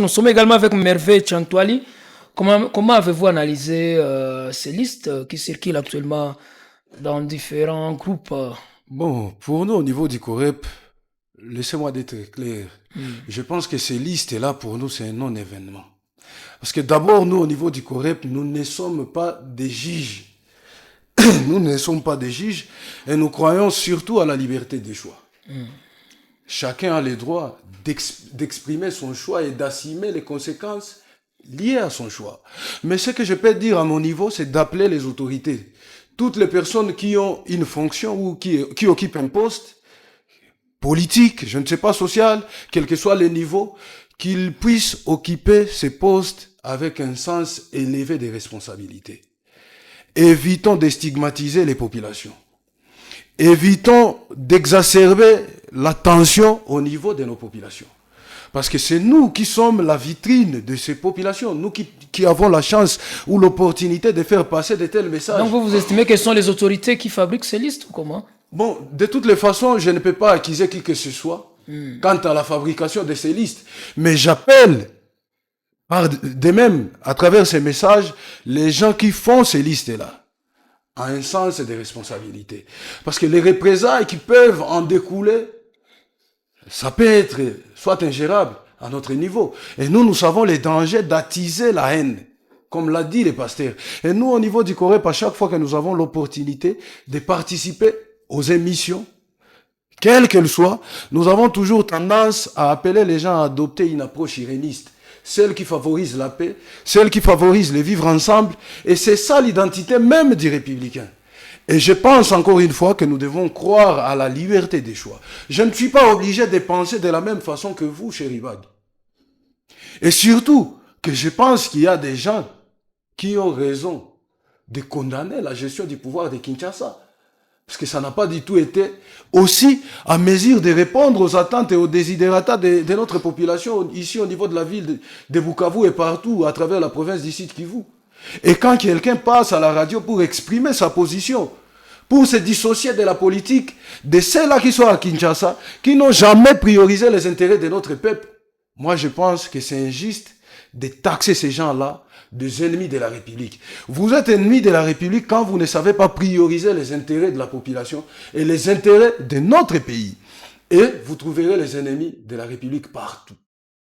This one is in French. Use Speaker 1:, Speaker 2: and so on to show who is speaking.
Speaker 1: Nous sommes également avec Merveille Chantwali. Comment avez-vous analysé ces listes qui circulent actuellement dans différents groupes?
Speaker 2: Bon, pour nous, au niveau du COREP, laissez-moi d'être clair. Je pense que ces listes-là, pour nous, c'est un non-événement. Parce que d'abord, nous, au niveau du COREP, nous ne sommes pas des juges. Nous ne sommes pas des juges et nous croyons surtout à la liberté des choix. Chacun a le droit d'exprimer son choix et d'assumer les conséquences liées à son choix. Mais ce que je peux dire à mon niveau, c'est d'appeler les autorités. Toutes les personnes qui ont une fonction ou qui occupent un poste politique, je ne sais pas social, quel que soit le niveau, qu'ils puissent occuper ces postes avec un sens élevé des responsabilités. Évitons de stigmatiser les populations. Évitons d'exacerber la tension au niveau de nos populations. Parce que c'est nous qui sommes la vitrine de ces populations, nous qui avons la chance ou l'opportunité de faire passer de tels messages.
Speaker 1: Donc vous estimez que ce sont les autorités qui fabriquent ces listes ou comment?
Speaker 2: Bon, de toutes les façons, je ne peux pas accuser qui que ce soit quant à la fabrication de ces listes. Mais j'appelle, de même, à travers ces messages, les gens qui font ces listes-là à un sens de responsabilité. Parce que les représailles qui peuvent en découler, ça peut être soit ingérable à notre niveau. Et nous savons les dangers d'attiser la haine, comme l'a dit le pasteur. Et nous, au niveau du COREP, à chaque fois que nous avons l'opportunité de participer aux émissions, quelles qu'elles soient, nous avons toujours tendance à appeler les gens à adopter une approche iréniste, celle qui favorise la paix, celle qui favorise le vivre ensemble, et c'est ça l'identité même du républicain. Et je pense encore une fois que nous devons croire à la liberté des choix. Je ne suis pas obligé de penser de la même façon que vous, chéri Bag. Et surtout que je pense qu'il y a des gens qui ont raison de condamner la gestion du pouvoir de Kinshasa. Parce que ça n'a pas du tout été aussi à mesure de répondre aux attentes et aux desiderata de notre population ici au niveau de la ville de Bukavu et partout à travers la province du Sud Kivu. Et quand quelqu'un passe à la radio pour exprimer sa position, pour se dissocier de la politique, de ceux-là qui sont à Kinshasa, qui n'ont jamais priorisé les intérêts de notre peuple, moi je pense que c'est injuste de taxer ces gens-là des ennemis de la République. Vous êtes ennemis de la République quand vous ne savez pas prioriser les intérêts de la population et les intérêts de notre pays. Et vous trouverez les ennemis de la République partout.